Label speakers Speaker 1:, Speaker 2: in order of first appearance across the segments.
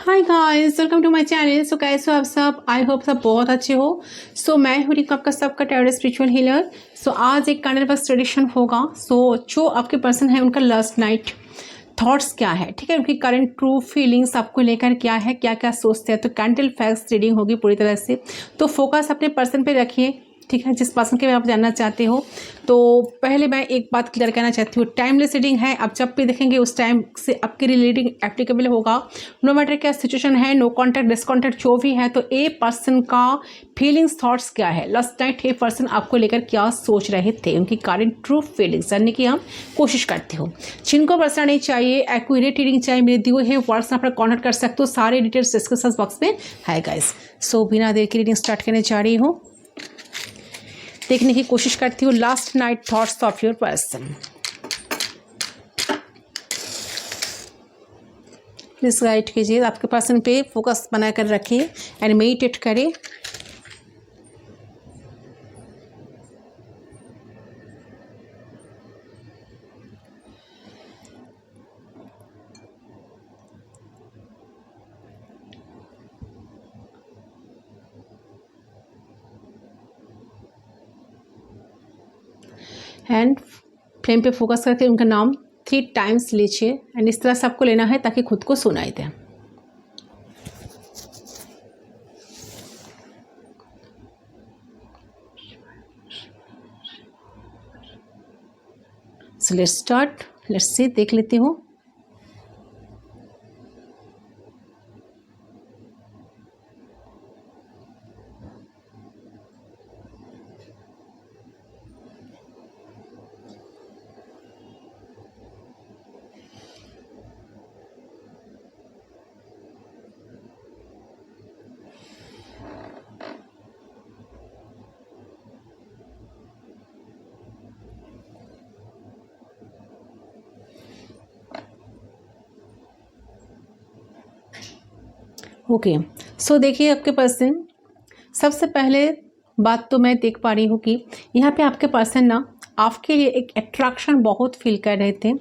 Speaker 1: Hi guys, welcome to my channel. So कैसे हो आप सब? आई होप सब बहुत अच्छे हो। मैं हूँ रिका, आपका सबका टैरो स्पिरिचुअल हीलर। आज एक कैंडल बॉक्स ट्रेडिशन होगा। जो आपके पर्सन है उनका लास्ट नाइट थॉट्स क्या है, ठीक है, उनकी करंट ट्रू फीलिंग्स आपको लेकर क्या है, क्या क्या सोचते हैं। तो कैंडल फैक्स रीडिंग होगी पूरी तरह से। तो फोकस अपने पर्सन पे रखिए, ठीक है, जिस पर्सन के आप जानना चाहते हो। तो पहले मैं एक बात क्लियर करना चाहती हूँ, टाइमलेस रीडिंग है। आप जब भी देखेंगे उस टाइम से आपके रिलेटिंग एप्लीकेबल होगा, नो मैटर क्या सिचुएशन है, नो कॉन्टैक्ट डिसकॉन्टैक्ट जो भी है। तो ए पर्सन का फीलिंग्स थॉट्स क्या है, लास्ट नाइट ए पर्सन आपको लेकर क्या सोच रहे थे, उनकी करंट ट्रू फीलिंग्स जानने की हम कोशिश करते हो। जिनको पर्सन नहीं चाहिए, एक्यूरेट रीडिंग चाहिए, मेरे दिए हुए व्हाट्सएप पर कॉन्टैक्ट कर सकते हो। सारे डिटेल्स डिस्क्रिप्शन बॉक्स में है गाइस। बिना देर की रीडिंग स्टार्ट करने जा रही हूँ। देखने की कोशिश करती हूँ last night thoughts of your person. Please guide कीजिए, आपके पर्सन पे फोकस बनाकर रखिए एंड मेडिटेट करें। एंड फ्लेम पे फोकस करके उनका नाम 3 टाइम्स लीजिए एंड इस तरह से आपको लेना है ताकि खुद को सुनाई दे। So let's start, let's see, देख लेती हूँ। ओके, देखिए आपके पर्सन, सबसे पहले बात तो मैं देख पा रही हूँ कि यहाँ पे आपके पर्सन ना आपके लिए एक अट्रैक्शन बहुत फील कर रहे थे,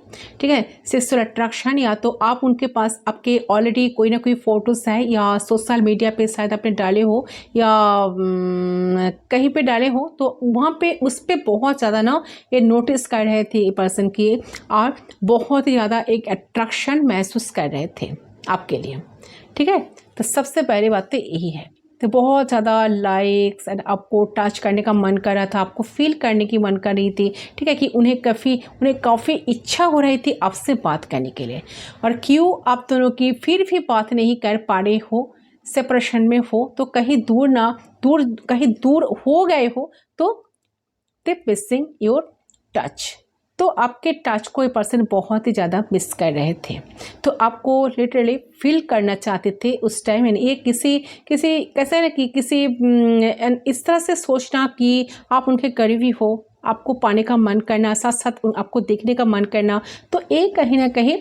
Speaker 1: ठीक है, सेक्सुअल अट्रैक्शन। या तो आप उनके पास आपके ऑलरेडी कोई ना कोई फोटोज़ है या सोशल मीडिया पे शायद आपने डाले हो या कहीं पे डाले हो, तो वहाँ पे उस पर बहुत ज़्यादा ना ये नोटिस कर रहे थे ये पर्सन की, और बहुत ही ज़्यादा एक अट्रैक्शन महसूस कर रहे थे आपके लिए, ठीक है। तो सबसे पहली बात तो यही है। तो बहुत ज़्यादा लाइक्स एंड आपको टच करने का मन कर रहा था, आपको फील करने की मन कर रही थी, ठीक है, कि उन्हें काफ़ी इच्छा हो रही थी आपसे बात करने के लिए। और क्यों आप दोनों की फिर भी बात नहीं कर पा रहे हो, सेपरेशन में हो, तो कहीं दूर हो गए हो, तो दे मिसिंग योर टच। तो आपके टच को ये पर्सन बहुत ही ज़्यादा मिस कर रहे थे। तो आपको लिटरली फील करना चाहते थे उस टाइम। ये किसी कैसे ना कि किसी इस तरह से सोचना कि आप उनके करीबी हो, आपको पाने का मन करना, साथ साथ आपको देखने का मन करना। तो ये कहीं ना कहीं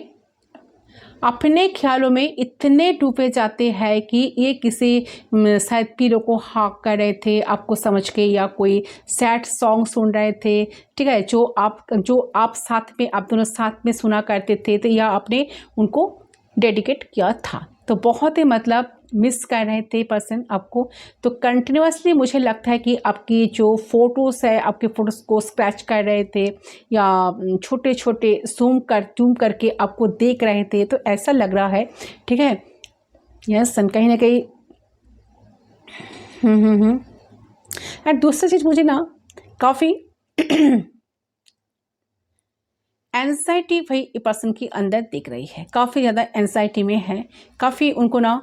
Speaker 1: अपने ख्यालों में इतने डूबे जाते हैं कि ये किसी शायद पीरों को हाँक कर रहे थे आपको समझ के, या कोई सैड सॉन्ग सुन रहे थे, ठीक है, जो आप साथ में, आप दोनों साथ में सुना करते थे, तो या आपने उनको डेडिकेट किया था। तो बहुत ही मतलब मिस कर रहे थे पर्सन आपको। तो कंटिन्यूसली मुझे लगता है कि आपकी जो फ़ोटोज़ है, आपके फ़ोटोज़ को स्क्रैच कर रहे थे या छोटे छोटे जूम करके आपको देख रहे थे। तो ऐसा लग रहा है, ठीक है, यस, कहीं ना कहीं एंड दूसरी चीज़, मुझे ना काफ़ी एंजाइटी भाई पर्सन की अंदर दिख रही है, काफ़ी ज़्यादा एंजाइटी में है, काफ़ी उनको ना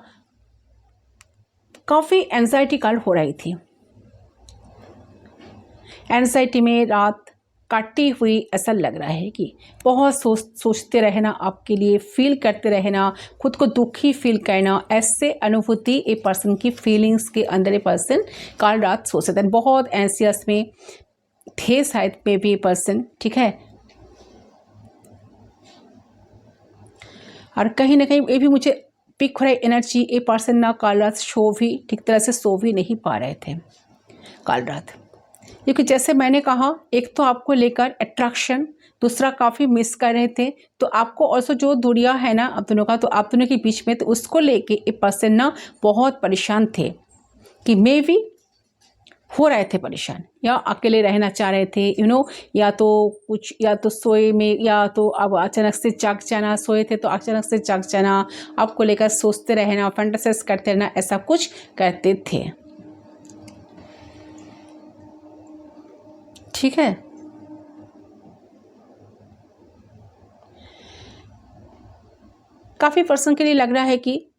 Speaker 1: काफ़ी एंजाइटी कल हो रही थी। एंजाइटी में रात काटती हुई ऐसा लग रहा है कि बहुत सोचते रहना, आपके लिए फील करते रहना, खुद को दुखी फील करना, ऐसे अनुभूति एक पर्सन की फीलिंग्स के अंदर ये पर्सन कल रात सोचते थे। बहुत एंसियस में थे शायद में भी पर्सन, ठीक है। और कहीं ना कहीं ये भी मुझे पिक हो रही एनर्जी, ये पर्सन ना कल रात ठीक तरह से सो भी नहीं पा रहे थे कल रात। क्योंकि जैसे मैंने कहा, एक तो आपको लेकर अट्रैक्शन दूसरा काफ़ी मिस कर रहे थे। तो आपको ऑल्सो जो दूरियां है ना आप दोनों का, तो आप दोनों के बीच में, तो उसको लेके ये पर्सन ना बहुत परेशान थे कि मे बी हो रहे थे परेशान, या अकेले रहना चाह रहे थे, या तो कुछ, या तो सोए में, या तो अब अचानक से जाग जाना, सोए थे तो अचानक से जाग जाना, आपको लेकर सोचते रहना, फैंटासाइज करते रहना, ऐसा कुछ करते थे। ठीक है, काफ़ी पर्सन के लिए लग रहा है कि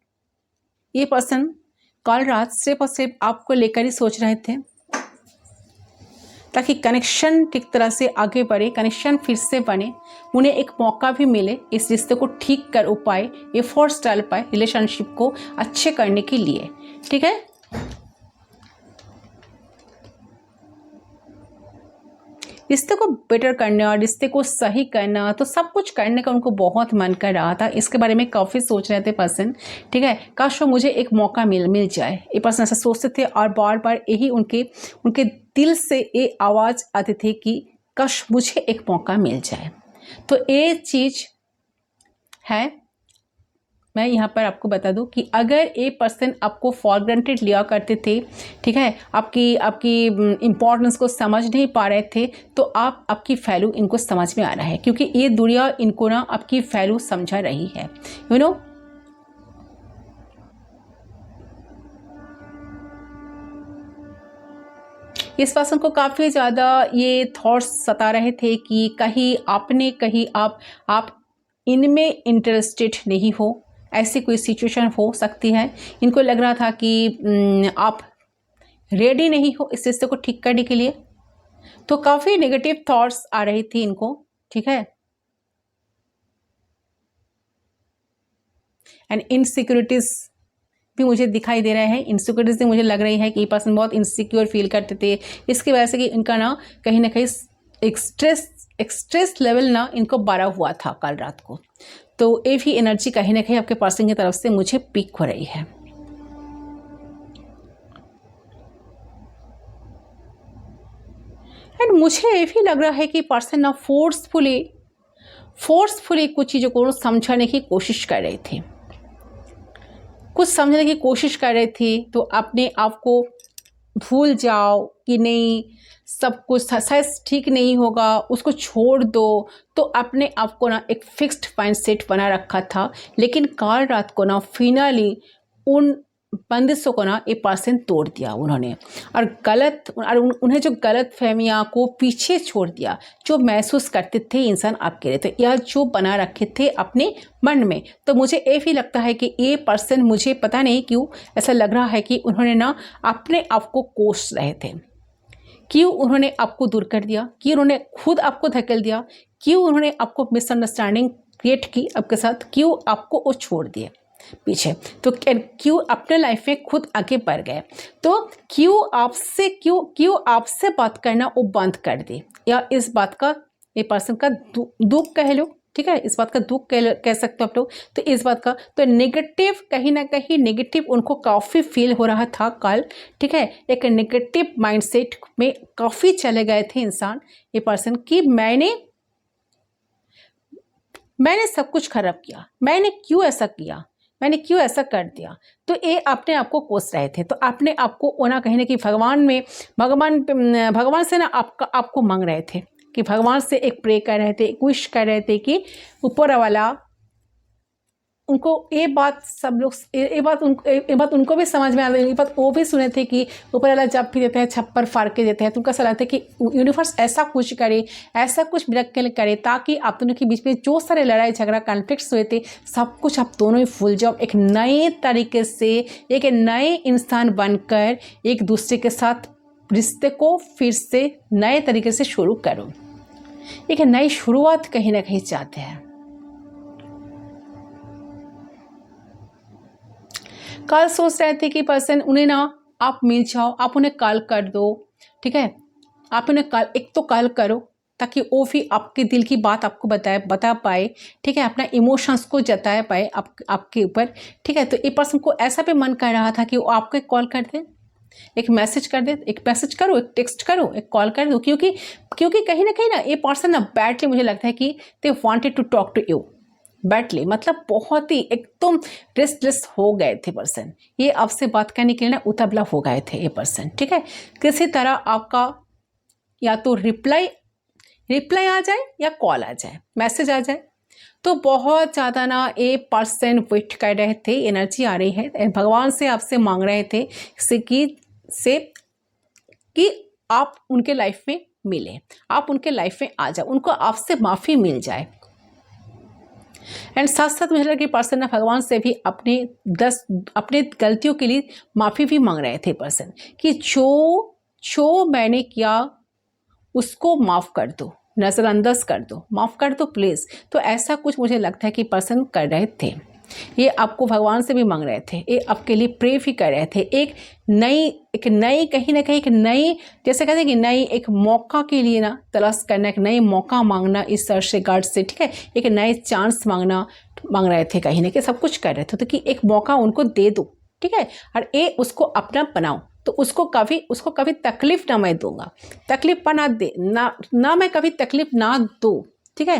Speaker 1: ये पर्सन कल रात सिर्फ और सिर्फ आपको लेकर ही सोच रहे थे, ताकि कनेक्शन ठीक तरह से आगे बढ़े, कनेक्शन फिर से बने, उन्हें एक मौका भी मिले इस रिश्ते को ठीक कर पाए, एफर्ट्स डाल पाए रिलेशनशिप को अच्छे करने के लिए। ठीक है, रिश्ते को बेटर करना, रिश्ते को सही करना, तो सब कुछ करने का उनको बहुत मन कर रहा था। इसके बारे में काफ़ी सोच रहे थे पर्सन। ठीक है, काश वो मुझे एक मौका मिल जाए, ये पर्सन ऐसा सोचते थे, और बार बार यही उनके दिल से ये आवाज़ आती थी कि काश मुझे एक मौका मिल जाए। तो ये चीज़ है, मैं यहाँ पर आपको बता दूँ कि अगर ये पर्सन आपको फॉर ग्रांटेड लिया करते थे, ठीक है, आपकी इम्पोर्टेंस को समझ नहीं पा रहे थे, तो आपकी वैल्यू इनको समझ में आ रहा है, क्योंकि ये दुनिया इनको ना आपकी वैल्यू समझा रही है। इस पर्सन को काफ़ी ज़्यादा ये थॉट्स सता रहे थे कि कहीं आप इनमें इंटरेस्टेड नहीं हो, ऐसी कोई सिचुएशन हो सकती है। इनको लग रहा था कि आप रेडी नहीं हो इस रिश्ते को ठीक करने के लिए, तो काफ़ी नेगेटिव थॉट्स आ रही थी इनको। ठीक है, एंड इनसिक्योरिटीज़ भी मुझे दिखाई दे रहे हैं। इनसिक्योरिटीज़ से मुझे लग रही है कि ये पर्सन बहुत इनसिक्योर फील करते थे, इसकी वजह से कि इनका ना कहीं एक स्ट्रेस लेवल ना इनको बढ़ा हुआ था कल रात को। तो ये भी एनर्जी कहीं ना कहीं आपके पर्सन की तरफ से मुझे पिक हो रही है। एंड मुझे ये भी लग रहा है कि पर्सन ना फोर्सफुली कुछ चीज़ों को समझाने की कोशिश कर रहे थे, कुछ समझने की कोशिश कर रहे थे। तो अपने आप को भूल जाओ कि नहीं, सब कुछ शायद ठीक नहीं होगा, उसको छोड़ दो। तो अपने आप को ना एक फिक्स्ड माइंडसेट बना रखा था, लेकिन कल रात को ना फाइनली उन बंदिशों को ना ये पर्सन तोड़ दिया उन्होंने, और उन्हें जो गलत फहमियाँ को पीछे छोड़ दिया, जो महसूस करते थे इंसान आपके लिए, तो यह जो बना रखे थे अपने मन में। तो मुझे ये भी लगता है कि ये पर्सन, मुझे पता नहीं क्यों ऐसा लग रहा है कि उन्होंने ना अपने आप को कोस रहे थे। क्यों उन्होंने आपको दूर कर दिया, क्यों उन्होंने खुद आपको धकेल दिया, क्यों उन्होंने आपको मिसअंडरस्टैंडिंग क्रिएट की आपके साथ, क्यों आपको वो छोड़ दिए पीछे, तो क्यों अपने लाइफ में खुद आगे बढ़ गए, तो क्यों आपसे बात करना वो बंद कर दे, या इस बात का ये पर्सन का दुख कह लो। ठीक है, इस बात का दुख कह सकते हो आप लोग। तो इस बात का तो नेगेटिव, कहीं ना कहीं नेगेटिव उनको काफ़ी फील हो रहा था कल। ठीक है, एक नेगेटिव माइंडसेट में काफ़ी चले गए थे इंसान, ये पर्सन, कि मैंने सब कुछ खराब किया, मैंने क्यों ऐसा किया, मैंने क्यों ऐसा कर दिया। तो ये अपने आप को कोस रहे थे। तो अपने आप को ओना कहने की भगवान से ना आपको मांग रहे थे, कि भगवान से एक प्रे कर रहे थे, एक विश कर रहे थे कि ऊपर वाला उनको ये बात, सब लोग ये बात उनको भी समझ में आ रही, ये बात वो भी सुने थे कि ऊपर वाला जब भी देते हैं छप्पर फाड़ के देते हैं। तो उनका सलाह था कि यूनिवर्स ऐसा कुछ करे, ऐसा कुछ मिरेकल करे, ताकि आप दोनों के बीच में जो सारे लड़ाई झगड़ा कॉन्फ्लिक्ट्स हुए थे, सब कुछ आप दोनों ही भूल जाओ, एक नए तरीके से, एक नए इंसान बनकर एक दूसरे के साथ रिश्ते को फिर से नए तरीके से शुरू करो। एक नई शुरुआत कहीं ना कहीं चाहते हैं। कल सोच रहे थे कि पर्सन, उन्हें ना आप मिल जाओ, आप उन्हें कॉल कर दो। ठीक है, आप उन्हें कॉल करो, ताकि वो भी आपके दिल की बात आपको बता पाए। ठीक है, अपना इमोशंस को जता पाए आपके ऊपर। ठीक है, तो ये पर्सन को ऐसा भी मन कर रहा था कि वो आपको कॉल कर दे, एक मैसेज कर दे, एक मैसेज करो, एक टेक्स्ट करो, एक कॉल कर दो, क्योंकि कहीं ना ये पर्सन ना बैडली मुझे लगता है कि they wanted to talk to you badly, मतलब बहुत ही एकदम रेस्टलेस हो गए थे पर्सन, ये आपसे बात करने के लिए ना उतबला हो गए थे ये पर्सन, ठीक है। किसी तरह आपका या तो रिप्लाई आ जाए या कॉल आ जाए, मैसेज आ जाए, तो बहुत ज़्यादा ना ये पर्सन वेट कर रहे थे, एनर्जी आ रही है, भगवान से आपसे मांग रहे थे कि आप उनके लाइफ में मिले, आप उनके लाइफ में आ जाओ, उनको आपसे माफ़ी मिल जाए। एंड साथ साथ मुझे लगा कि पर्सन ना भगवान से भी अपने गलतियों के लिए माफ़ी भी मांग रहे थे पर्सन, कि जो मैंने किया उसको माफ़ कर दो, नज़रअंदाज कर दो, माफ़ कर दो प्लीज़। तो ऐसा कुछ मुझे लगता है कि पर्सन कर रहे थे, ये आपको भगवान से भी मांग रहे थे, ये आपके लिए प्रे भी कर रहे थे, एक नई कहीं ना कहीं एक नई, जैसे कहते हैं कि नई एक मौका के लिए ना तलाश करना, एक नई मौका मांगना ईश्वर से, गॉड से, ठीक है, एक नए चांस मांग रहे थे, कहीं ना कहीं सब कुछ कर रहे थे, तो कि एक मौका उनको दे दो, ठीक है, और ये उसको अपना बनाओ, तो उसको कभी तकलीफ ना मैं दूंगा, तकलीफ ना दे ना मैं कभी तकलीफ ना दूँ, ठीक है।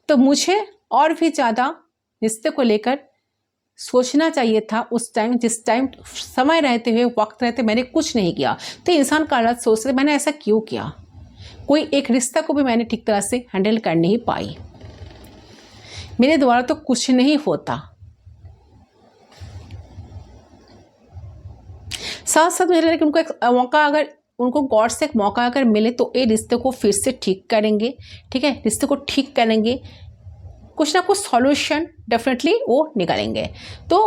Speaker 1: तो मुझे और भी ज़्यादा रिश्ते को लेकर सोचना चाहिए था उस टाइम, जिस टाइम समय रहते हुए, वक्त रहते मैंने कुछ नहीं किया। तो इंसान का गलत सोच रहे मैंने ऐसा क्यों किया, कोई एक रिश्ता को भी मैंने ठीक तरह से हैंडल कर नहीं पाई, मेरे द्वारा तो कुछ नहीं होता। साथ साथ मुझे लगा कि उनको एक मौका, अगर उनको गॉड से एक मौका अगर मिले तो ये रिश्ते को फिर से ठीक करेंगे, ठीक है, रिश्ते को ठीक करेंगे, कुछ ना कुछ सॉल्यूशन डेफिनेटली वो निकालेंगे। तो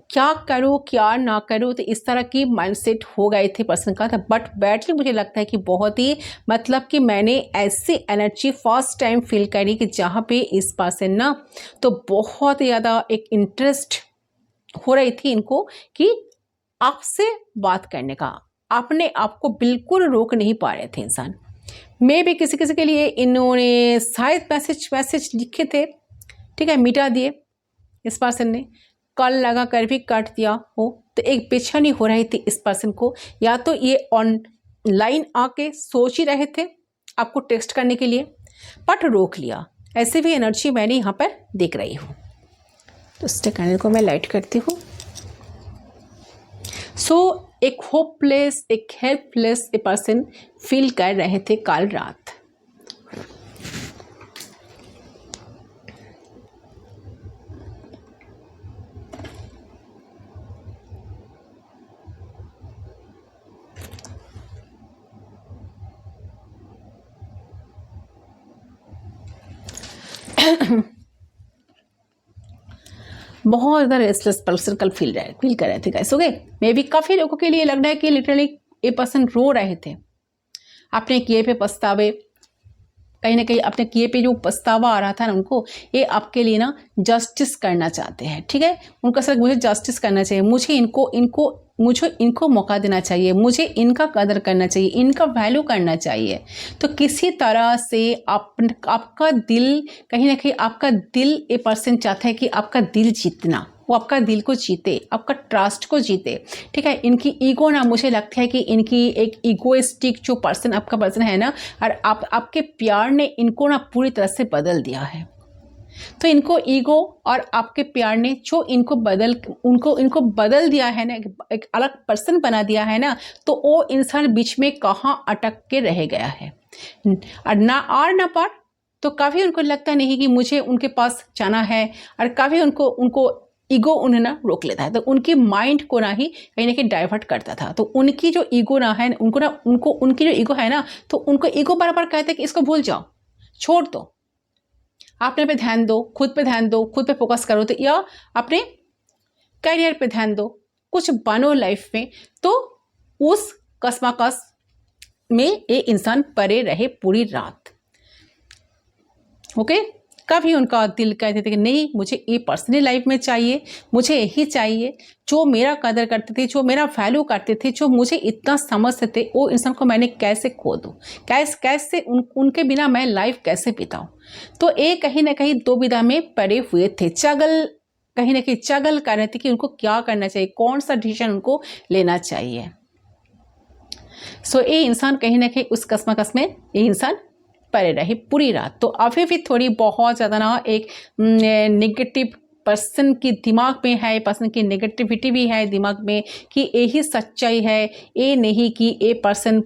Speaker 1: क्या करो क्या ना करो, तो इस तरह की माइंडसेट हो गए थे पर्सन का था। बट बैडली मुझे लगता है कि बहुत ही, मतलब कि मैंने ऐसी एनर्जी फर्स्ट टाइम फील करी कि जहाँ पे इस पर्सन ना तो बहुत ज़्यादा एक इंटरेस्ट हो रही थी इनको कि आपसे बात करने का, अपने आप को बिल्कुल रोक नहीं पा रहे थे इंसान। मैं भी किसी के लिए इन्होंने शायद मैसेज लिखे थे, ठीक है, मिटा दिए इस पर्सन ने, कॉल लगा कर भी काट दिया हो, तो एक बेचैनी हो रही थी इस पर्सन को, या तो ये ऑनलाइन आके सोच ही रहे थे आपको टेक्स्ट करने के लिए, बट रोक लिया, ऐसे भी एनर्जी मैंने यहाँ पर देख रही हूँ। तो इस कैंडल को मैं लाइट करती हूँ। सो एक होपलेस, एक हेल्पलेस ए पर्सन फील कर रहे थे कल रात। बहुत ज़्यादा रेस्टलेस पर्सन कल फील कर रहे थे गाइस। ओके, मे बी काफ़ी लोगों के लिए लग रहा है कि लिटरली ये पर्सन रो रहे थे, अपने किए पे पछतावे, कहीं ना कहीं अपने किए पे जो पछतावा आ रहा था ना उनको, ये आपके लिए ना जस्टिस करना चाहते हैं, ठीक है। उनका सर मुझे जस्टिस करना चाहिए, मुझे इनको मौका देना चाहिए, मुझे इनका कदर करना चाहिए, इनका वैल्यू करना चाहिए। तो किसी तरह से आपका दिल, कहीं ना कहीं आपका दिल, ये पर्सन चाहता है कि आपका दिल जीतना, वो आपका दिल को जीते, आपका ट्रस्ट को जीते, ठीक है। इनकी ईगो ना, मुझे लगता है कि इनकी एक ईगोइस्टिक जो पर्सन आपका पर्सन है ना, और आपके प्यार ने इनको ना पूरी तरह से बदल दिया है। तो इनको ईगो और आपके प्यार ने जो इनको बदल दिया है ना, एक अलग पर्सन बना दिया है ना, तो वो इंसान बीच में कहाँ अटक के रह गया है, और ना पार। तो काफ़ी उनको लगता नहीं कि मुझे उनके पास जाना है, और काफ़ी उनको ईगो उन्हें ना रोक लेता है, तो उनकी माइंड को ना ही कहीं ना कहीं डाइवर्ट करता था। तो उनकी जो ईगो ना है, उनकी जो ईगो है ना, तो उनको ईगो बार बार कहते हैं कि इसको भूल जाओ, छोड़ दो, अपने पे ध्यान दो, खुद पे ध्यान दो, खुद पे फोकस करो, तो या अपने करियर पे ध्यान दो, कुछ बनो लाइफ में। तो उस कश्मकश में ये इंसान पड़े रहे पूरी रात। ओके, कभी उनका दिल कहते थे कि नहीं, मुझे ये पर्सनल लाइफ में चाहिए, मुझे यही चाहिए, जो मेरा कदर करते थे, जो मेरा वैल्यू करते थे, जो मुझे इतना समझते थे, वो इंसान को मैंने कैसे खो दूँ, कैसे उनके बिना मैं लाइफ कैसे बिताऊँ। तो ये कहीं ना कहीं दो विधा में पड़े हुए थे, कहीं ना कहीं चगल कर रहे थे कि उनको क्या करना चाहिए, कौन सा डिसीजन उनको लेना चाहिए। सो ये इंसान कहीं ना कहीं उस कसमकस में ये इंसान पड़े रहे पूरी रात। तो अभी भी थोड़ी बहुत ज़्यादा ना एक नेगेटिव पर्सन की दिमाग में है, पर्सन की नेगेटिविटी भी है दिमाग में कि यही सच्चाई है, ये नहीं कि ये पर्सन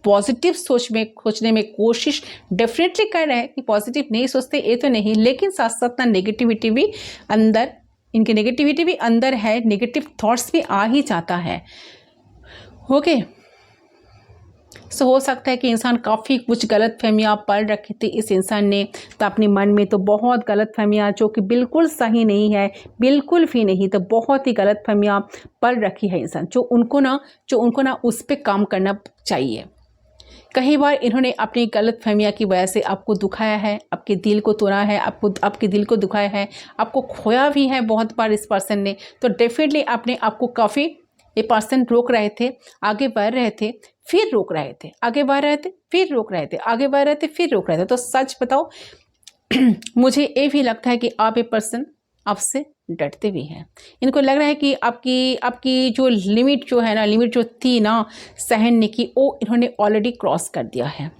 Speaker 1: पॉजिटिव सोचने में कोशिश डेफिनेटली कर रहे हैं कि पॉजिटिव नहीं सोचते ये तो नहीं, लेकिन साथ साथ ना नेगेटिविटी भी अंदर, इनकी नेगेटिविटी भी अंदर है, नेगेटिव थॉट्स भी आ ही जाता है। ओके, सो हो सकता है कि इंसान काफ़ी कुछ गलत फहमियाँ पढ़ रखी थी इस इंसान ने, तो अपने मन में तो बहुत गलत फहमियाँ जो कि बिल्कुल सही नहीं है, बिल्कुल भी नहीं, तो बहुत ही गलत फहमियाँ पढ़ रखी है इंसान, जो उनको ना उस पर काम करना चाहिए। कई बार इन्होंने अपनी गलत फहमियाँ की वजह से आपको दुखाया है, आपके दिल को तोड़ा है, आपके दिल को दुखाया है, आपको खोया भी है बहुत बार इस पर्सन ने। तो डेफिनेटली आपने आपको काफ़ी, ये पर्सन रोक रहे थे, आगे बढ़ रहे थे, फिर रोक रहे थे, आगे बढ़ रहे थे, फिर रोक रहे थे, आगे बढ़ रहे थे, फिर रोक रहे थे। तो सच बताओ मुझे ये भी लगता है कि आप ये पर्सन आपसे डरते भी हैं। इनको लग रहा है कि आपकी जो लिमिट जो है ना, लिमिट जो थी ना सहने की, वो इन्होंने ऑलरेडी क्रॉस कर दिया है।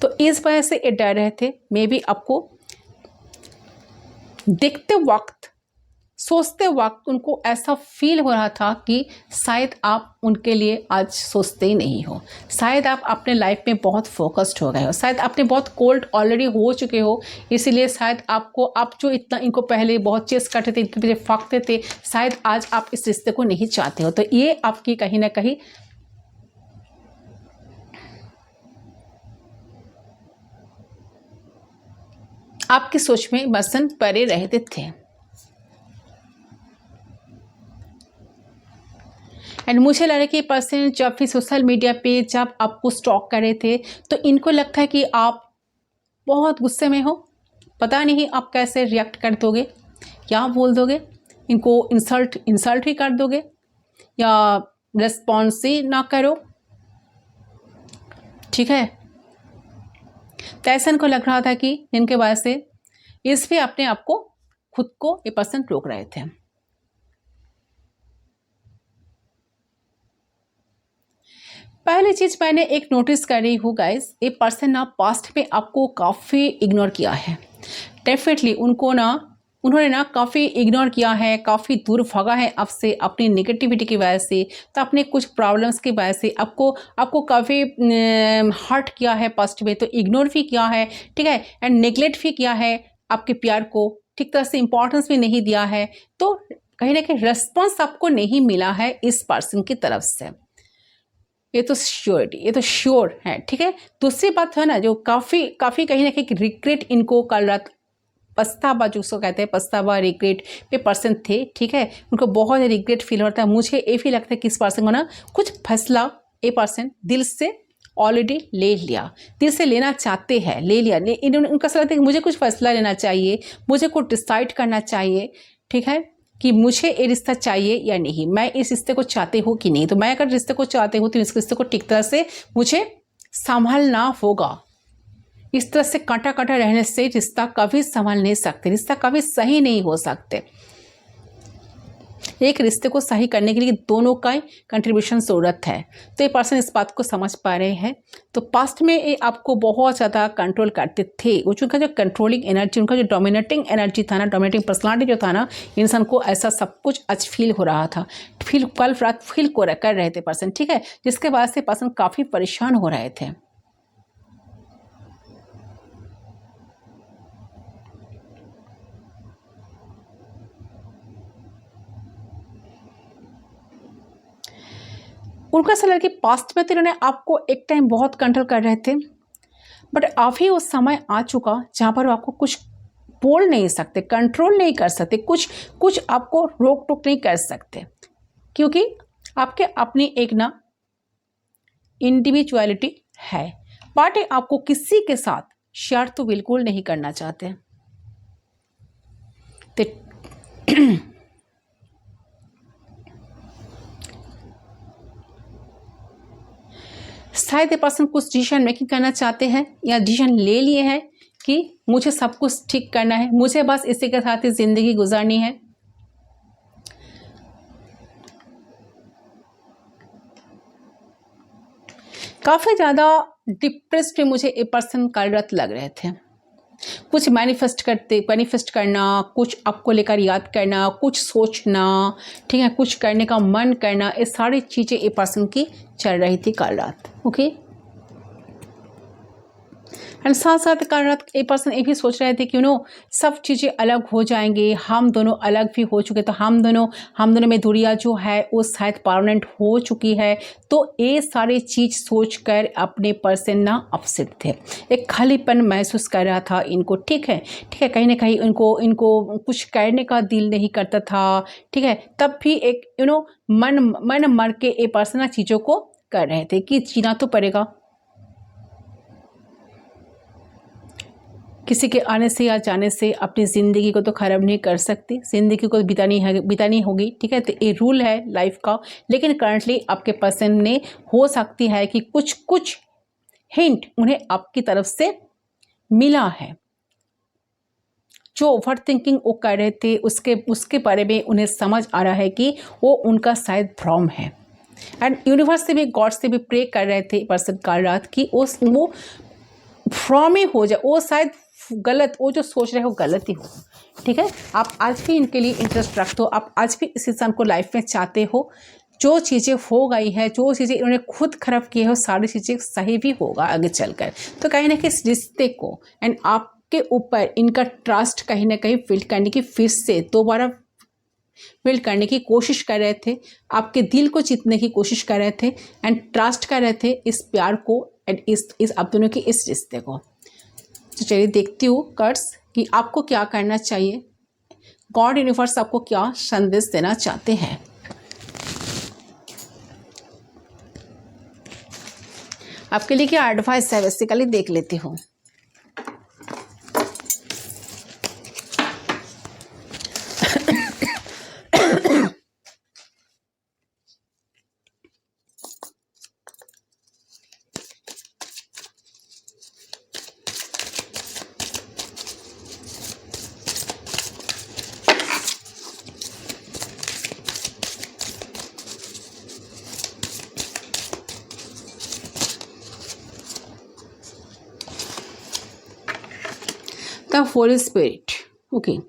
Speaker 1: तो इस वजह से ये डर रहे थे। मे बी आपको देखते वक्त, सोचते वक्त उनको ऐसा फील हो रहा था कि शायद आप उनके लिए आज सोचते ही नहीं हो, शायद आप अपने लाइफ में बहुत फोकस्ड हो गए हो, शायद आपने बहुत कोल्ड ऑलरेडी हो चुके हो, इसीलिए शायद आप जो इतना इनको पहले बहुत चेस करते थे, इनके पीछे फाँकते थे, शायद आज आप इस रिश्ते को नहीं चाहते हो। तो ये आपकी कहीं ना कहीं आपकी सोच में बसन पड़े रहते थे। एंड मुझे लग रहा है कि पर्सन जब भी सोशल मीडिया पे जब आपको स्टॉक कर रहे थे, तो इनको लगता है कि आप बहुत गुस्से में हो, पता नहीं आप कैसे रिएक्ट कर दोगे, क्या बोल दोगे, इनको इंसल्ट ही कर दोगे या रिस्पॉन्स ही ना करो, ठीक है। तो ऐसा इनको लग रहा था कि इनके वजह से इस भी अपने आप को, खुद को ये पर्सन रोक रहे थे। पहली चीज मैंने एक नोटिस कर रही हूँ गाइस, ये पर्सन ना पास्ट में आपको काफ़ी इग्नोर किया है। डेफिनेटली उन्होंने ना काफ़ी इग्नोर किया है, काफ़ी दूर भागा है आपसे अपनी नेगेटिविटी की वजह से, तो अपने कुछ प्रॉब्लम्स की वजह से आपको काफ़ी हर्ट किया है पास्ट में, तो इग्नोर भी किया है, ठीक है, एंड नेगलेक्ट भी किया है, आपके प्यार को ठीक तरह से इंपॉर्टेंस भी नहीं दिया है। तो कहीं ना कहीं रेस्पॉन्स आपको नहीं मिला है इस पर्सन की तरफ से, ये तो श्योर है, ठीक है। दूसरी बात है ना, जो काफ़ी कहीं ना कहीं रिग्रेट इनको कर रहा, पछतावा जो उसको कहते हैं, पछतावा रिग्रेट पे पर्सन थे, ठीक है, उनको बहुत रिग्रेट फील होता है। मुझे ये भी लगता है कि इस पर्सन को ना कुछ फैसला ये पर्सन दिल से ऑलरेडी ले लिया, दिल से लेना चाहते हैं, ले लिया, उनका ऐसा लगता है कि मुझे कुछ फैसला लेना चाहिए, मुझे कुछ डिसाइड करना चाहिए, ठीक है, कि मुझे ये रिश्ता चाहिए या नहीं, मैं इस रिश्ते को चाहते हूँ कि नहीं। तो मैं अगर रिश्ते को चाहते हूँ तो इस रिश्ते को ठीक तरह से मुझे संभालना होगा। इस तरह से कांटा कांटा रहने से रिश्ता कभी संभाल नहीं सकते, रिश्ता कभी सही नहीं हो सकते। एक रिश्ते को सही करने के लिए दोनों का कंट्रीब्यूशन ज़रूरत है। तो ये पर्सन इस बात को समझ पा रहे हैं। तो पास्ट में ये आपको बहुत ज़्यादा कंट्रोल करते थे, उनका जो कंट्रोलिंग एनर्जी, उनका जो डोमिनेटिंग एनर्जी था ना, डोमिनेटिंग पर्सनालिटी जो था ना, इंसान को ऐसा सब कुछ आज फील हो रहा था, कल रात फील कर रहे थे पर्सन, ठीक है, जिसके बाद से पर्सन काफ़ी परेशान हो रहे थे। उनका ऐसा लगा कि पास्ट में तो इन्होंने आपको एक टाइम बहुत कंट्रोल कर रहे थे, बट अभी वो समय आ चुका जहाँ पर वो आपको कुछ बोल नहीं सकते, कंट्रोल नहीं कर सकते, कुछ आपको रोक टोक नहीं कर सकते, क्योंकि आपके अपनी एक ना इंडिविजुअलिटी है, बट आपको किसी के साथ शेयर तो बिल्कुल नहीं करना चाहते। तो शायद ये पर्सन कुछ डिसीजन मेकिंग करना चाहते हैं या डिसीजन ले लिए हैं कि मुझे सब कुछ ठीक करना है, मुझे बस इसी के साथ ही ज़िंदगी गुजारनी है। काफ़ी ज़्यादा डिप्रेस्ड भी मुझे ये पर्सन कल रात लग रहे थे। कुछ मैनिफेस्ट करना, कुछ आपको लेकर याद करना, कुछ सोचना, ठीक है, कुछ करने का मन करना, ये सारी चीज़ें ये पर्सन की चल रही थी कल रात। ओके, एंड साथ साथ कल रात एक पर्सन ये भी सोच रहे थे कि सब चीज़ें अलग हो जाएंगे, हम दोनों अलग भी हो चुके, तो हम दोनों में दूरियां जो है वो शायद परमानेंट हो चुकी है। तो ये सारी चीज़ सोचकर अपने पर्सन ना अपसेट थे, एक खालीपन महसूस कर रहा था इनको। ठीक है, कहीं ना कहीं इनको कुछ करने का दिल नहीं करता था। ठीक है, तब भी एक मन मर के ये पर्सन चीज़ों को कर रहे थे कि जीना तो पड़ेगा, किसी के आने से या जाने से अपनी ज़िंदगी को तो ख़राब नहीं कर सकती, ज़िंदगी को बितानी होगी। ठीक है, तो ये रूल है लाइफ का। लेकिन करंटली आपके पर्सन ने हो सकती है कि कुछ हिंट उन्हें आपकी तरफ से मिला है। जो ओवर थिंकिंग वो कर रहे थे उसके बारे में उन्हें समझ आ रहा है कि वो उनका शायद भ्रम है। एंड यूनिवर्स से भी, गॉड से भी प्रे कर रहे थे पर्सन कल रात कि वो भ्रम ही हो जाए, वो शायद गलत, वो जो सोच रहे हो गलत ही हो। ठीक है, आप आज भी इनके लिए इंटरेस्ट रखते हो, आप आज भी इस इंसान को लाइफ में चाहते हो। जो चीज़ें हो गई है, जो चीज़ें इन्होंने खुद खराब की है, वो सारी चीज़ें सही भी होगा आगे चलकर। तो कहीं ना कहीं इस रिश्ते को एंड आपके ऊपर इनका ट्रस्ट कहीं ना कहीं बिल्ड करने की, फिर से दोबारा बिल्ड करने की कोशिश कर रहे थे, आपके दिल को जीतने की कोशिश कर रहे थे एंड ट्रस्ट कर रहे थे इस प्यार को एंड इस आप दोनों के इस रिश्ते को। तो चलिए देखती हूँ कर्स कि आपको क्या करना चाहिए, गॉड यूनिवर्स आपको क्या संदेश देना चाहते हैं। आपके लिए क्या एडवाइस है बेसिकली देख लेती हूँ। The Holy Spirit. Okay.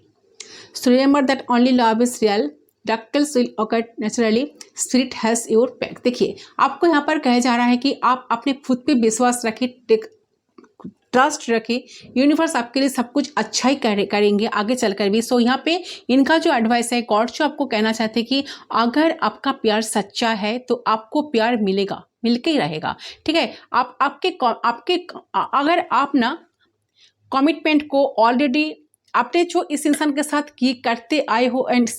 Speaker 1: So remember that only love is real. Ductils will occur naturally. Spirit has your back. देखिए, आपको यहाँ पर कहा जा रहा है कि आप अपने खुद पे विश्वास रखिए, ट्रस्ट रखिए, यूनिवर्स आपके लिए सब कुछ अच्छा ही करेंगे आगे चलकर भी। सो यहाँ पे इनका जो एडवाइस है, गॉड जो आपको कहना चाहते हैं कि अगर आपका प्यार सच्चा है तो आपको प्यार मिलेगा, मिलके ही रहेगा। ठीक है, आपके अगर आप ना कमिटमेंट को ऑलरेडी आपने जो इस इंसान के साथ की करते आए हो एंड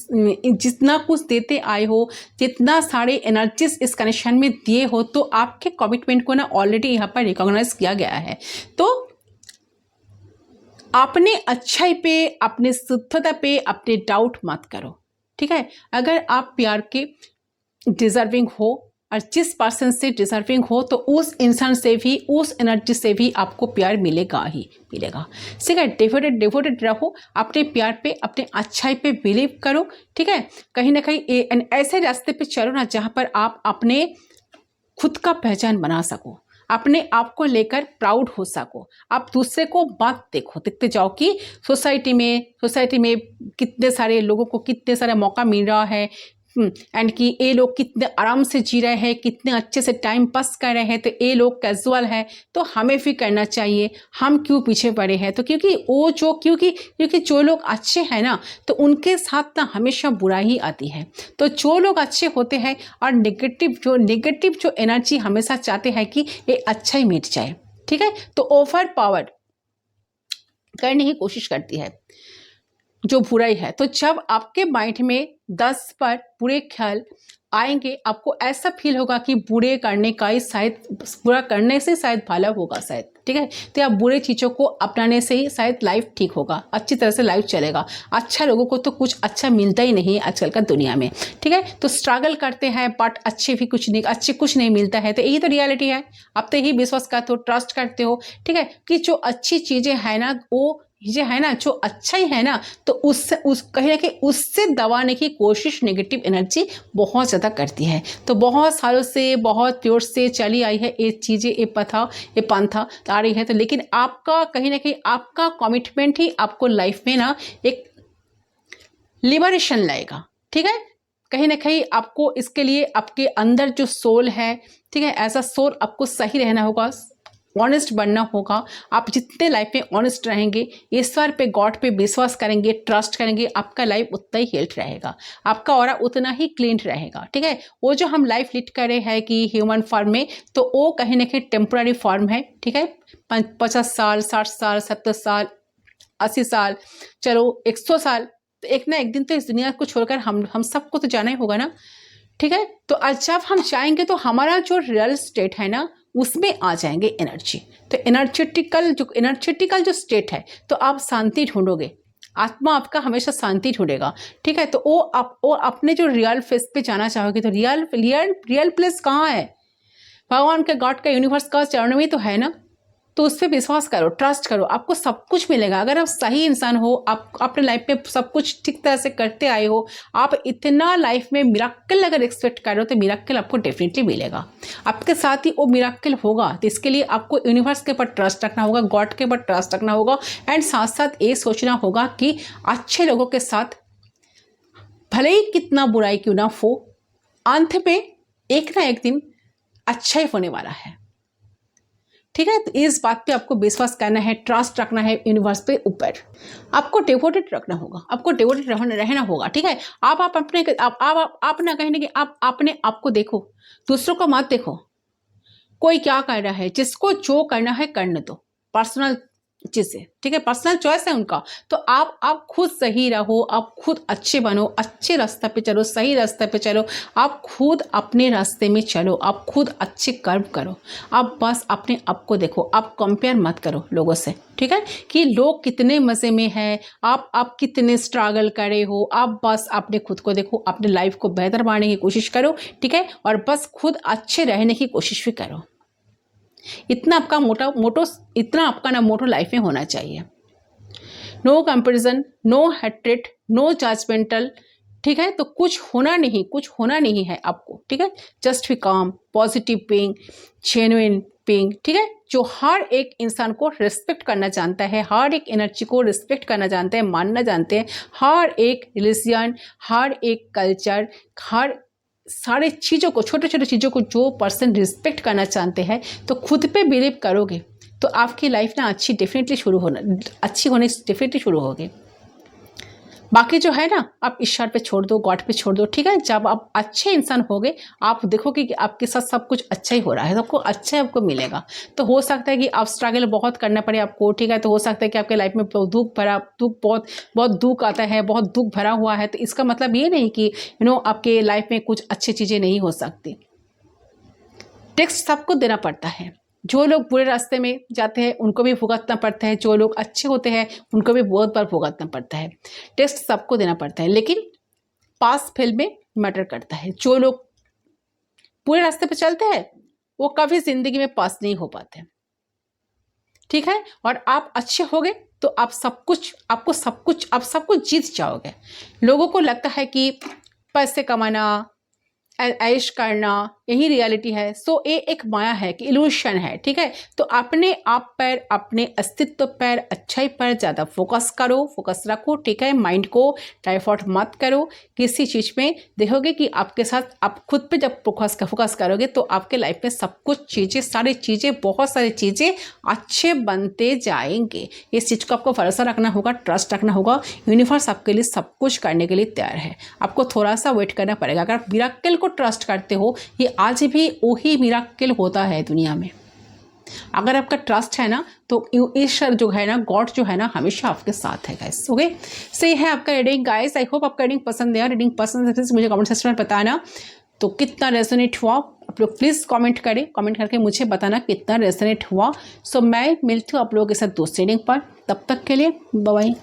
Speaker 1: जितना कुछ देते आए हो, जितना सारे एनर्जीज इस कनेक्शन में दिए हो, तो आपके कमिटमेंट को ना ऑलरेडी यहाँ पर रिकॉग्नाइज किया गया है। तो अपने अच्छाई पे, अपने शुद्धता पे अपने डाउट मत करो। ठीक है, अगर आप प्यार के डिजर्विंग हो और जिस पर्सन से डिजर्विंग हो, तो उस इंसान से भी, उस एनर्जी से भी आपको प्यार मिलेगा ही मिलेगा। ठीक है, डिवोटेड रहो, अपने प्यार पे, अपने अच्छाई पे बिलीव करो। ठीक है, कहीं ना कहीं ऐसे रास्ते पे चलो ना जहाँ पर आप अपने खुद का पहचान बना सको, अपने आप को लेकर प्राउड हो सको। आप दूसरे को मत देखते जाओ कि सोसाइटी में कितने सारे लोगों को कितने सारे मौका मिल रहा है एंड कि ये लोग कितने आराम से जी रहे हैं, कितने अच्छे से टाइम पास कर रहे हैं, तो ये लोग कैजुअल है, तो हमें भी करना चाहिए, हम क्यों पीछे पड़े हैं। तो क्योंकि जो लोग अच्छे हैं ना, तो उनके साथ ना हमेशा बुराई ही आती है। तो जो लोग अच्छे होते हैं और नेगेटिव जो एनर्जी हमेशा चाहते हैं कि ये अच्छा ही मिट जाए। ठीक है, तो ओवर पावर करने की कोशिश करती है जो बुराई है। तो जब आपके माइंड में 10 पर बुरे ख्याल आएंगे, आपको ऐसा फील होगा कि बुरा करने से शायद भला होगा शायद। ठीक है, तो आप बुरे चीज़ों को अपनाने से ही शायद लाइफ ठीक होगा, अच्छी तरह से लाइफ चलेगा। अच्छा लोगों को तो कुछ अच्छा मिलता ही नहीं आजकल का दुनिया में। ठीक है, तो स्ट्रगल करते हैं बट अच्छे कुछ नहीं मिलता है। तो यही तो रियलिटी है। आप तो यही विश्वास करते हो, ट्रस्ट करते हो। ठीक है, कि जो अच्छी चीज़ें हैं ना, वो जो है ना, जो अच्छा ही है ना, तो उससे कहीं ना कहीं उससे दबाने की कोशिश नेगेटिव एनर्जी बहुत ज़्यादा करती है। तो बहुत सालों से, बहुत प्योर से चली आई है ये चीज़ें, ये पंथा आ रही है। तो लेकिन आपका कहीं ना कहीं आपका कमिटमेंट ही आपको लाइफ में ना एक लिबरेशन लाएगा। ठीक है, कहीं ना कहीं आपको इसके लिए आपके अंदर जो सोल है, ठीक है, ऐसा सोल आपको सही रहना होगा, ऑनेस्ट बनना होगा। आप जितने लाइफ में ऑनेस्ट रहेंगे, ईश्वर पे, गॉड पे विश्वास करेंगे, ट्रस्ट करेंगे, आपका लाइफ उतना ही हेल्थ रहेगा, आपका ऑरा उतना ही क्लीन रहेगा। ठीक है, वो जो हम लाइफ लीड कर रहे हैं कि ह्यूमन फॉर्म में, तो वो कहीं ना कहीं टेम्पररी फॉर्म है। ठीक है, 50 साल, 60 साल, 70 साल, 80 साल, चलो 100 साल, तो एक ना एक दिन तो इस दुनिया को छोड़कर हम सबको तो जाना ही होगा ना। ठीक है, तो आज जब हम जाएंगे तो हमारा जो रियल स्टेट है ना, उसमें आ जाएंगे एनर्जी। तो एनर्जेटिकल जो स्टेट है, तो आप शांति ढूंढोगे, आत्मा आपका हमेशा शांति ढूंढेगा। ठीक है, तो वो अपने जो रियल फेस पे जाना चाहोगे, तो रियल प्लेस कहाँ है? भगवान के, गॉड का, यूनिवर्स का चरणों में तो है ना। तो उस पर विश्वास करो, ट्रस्ट करो, आपको सब कुछ मिलेगा। अगर आप सही इंसान हो, आप अपने लाइफ में सब कुछ ठीक तरह से करते आए हो, आप इतना लाइफ में मिराक्कल अगर एक्सपेक्ट कर रहे हो, तो मिराक्कल आपको डेफिनेटली मिलेगा। आपके साथ ही वो मिराक्कल होगा। तो इसके लिए आपको यूनिवर्स के ऊपर ट्रस्ट रखना होगा, गॉड के ऊपर ट्रस्ट रखना होगा, एंड साथ साथ ये सोचना होगा कि अच्छे लोगों के साथ भले ही कितना बुराई क्यों ना हो, अंत में एक ना एक दिन अच्छा ही होने वाला है। ठीक है, तो इस बात पे आपको विश्वास करना है, ट्रस्ट रखना है यूनिवर्स पे ऊपर। आपको डिवोटेड रखना होगा, आपको डिवोटेड रहना होगा। ठीक है, आप ना कहीं ना कहीं आप अपने आप को देखो, दूसरों को मत देखो। कोई क्या कर रहा है, जिसको जो करना है करने दो, पर्सनल चीज़ें। ठीक है, पर्सनल चॉइस है उनका। तो आप खुद सही रहो, आप खुद अच्छे बनो, अच्छे रास्ते पे चलो, सही रास्ते पे चलो, आप खुद अपने रास्ते में चलो, आप खुद अच्छे कर्म करो। आप बस अपने आप को देखो, आप कंपेयर मत करो लोगों से। ठीक है, कि लोग कितने मज़े में हैं, आप कितने स्ट्रगल करे हो। आप बस अपने खुद को देखो, अपने लाइफ को बेहतर बनाने की कोशिश करो। ठीक है, और बस खुद अच्छे रहने की कोशिश भी करो। इतना आपका मोटो लाइफ में होना चाहिए। No comparison, no hatred, no judgemental. ठीक है, तो कुछ होना नहीं है आपको। ठीक है, जस्ट बी काम, पॉजिटिव बीइंग, जेन्युइन बीइंग। ठीक है, जो हर एक इंसान को रिस्पेक्ट करना जानता है, हर एक एनर्जी को रिस्पेक्ट करना जानते हैं, मानना जानते हैं, हर एक रिलीजन, हर एक कल्चर, हर सारे चीज़ों को, छोटे छोटे चीज़ों को जो पर्सन रिस्पेक्ट करना चाहते हैं, तो खुद पे बिलीव करोगे तो आपकी लाइफ ना अच्छी होने डेफिनेटली शुरू होगी। बाकी जो है ना, आप ईश्वर पे छोड़ दो, गॉड पे छोड़ दो। ठीक है, जब आप अच्छे इंसान होगे, आप देखोगे कि आपके साथ सब कुछ अच्छा ही हो रहा है, सबको अच्छा आपको मिलेगा। तो हो सकता है कि आप स्ट्रगल बहुत करना पड़े आपको। ठीक है, तो हो सकता है कि आपके लाइफ में बहुत दुख आता है, बहुत दुख भरा हुआ है। तो इसका मतलब ये नहीं कि आपके लाइफ में कुछ अच्छी चीज़ें नहीं हो सकती। टेक्स्ट सबको देना पड़ता है। जो लोग बुरे रास्ते में जाते हैं उनको भी भुगतना पड़ता है, जो लोग अच्छे होते हैं उनको भी बहुत बार भुगतना पड़ता है। टेस्ट सबको देना पड़ता है, लेकिन पास फेल में मैटर करता है। जो लोग पूरे रास्ते पे चलते हैं वो कभी जिंदगी में पास नहीं हो पाते। ठीक है, और आप अच्छे हो गए तो आप सब कुछ जीत जाओगे। लोगों को लगता है कि पैसे कमाना, ऐश करना यही रियलिटी है। सो ये एक माया है, कि इल्यूशन है। ठीक है, तो अपने आप पर, अपने अस्तित्व पर, अच्छाई पर ज़्यादा फोकस रखो। ठीक है, माइंड को डाइवर्ट मत करो किसी चीज़ में। देखोगे कि आपके साथ आप खुद पे जब फोकस करोगे तो आपके लाइफ में सब कुछ चीज़ें, बहुत सारी चीज़ें अच्छे बनते जाएंगे। इस चीज़ को आपको भरोसा रखना होगा, ट्रस्ट रखना होगा। यूनिवर्स आपके लिए सब कुछ करने के लिए तैयार है, आपको थोड़ा सा वेट करना पड़ेगा। अगर आप मिराकल को ट्रस्ट करते हो, ये आज भी वही मिराकल होता है दुनिया में। अगर आपका ट्रस्ट है ना, तो ईश्वर जो है ना, गॉड जो है ना, हमेशा आपके साथ है गाइस। ओके, सो ये है आपका रीडिंग गाइस। आई होप आपका रीडिंग पसंद है। रीडिंग पसंद है मुझे कमेंट सेक्शन में बताना, तो कितना रेजोनेट हुआ आप लोग प्लीज़ कमेंट करें। कमेंट करके मुझे बताना कितना रेजोनेट हुआ। सो मैं मिलती हूँ आप लोगों के साथ दूसरी रीडिंग पर। तब तक के लिए बाय बाय।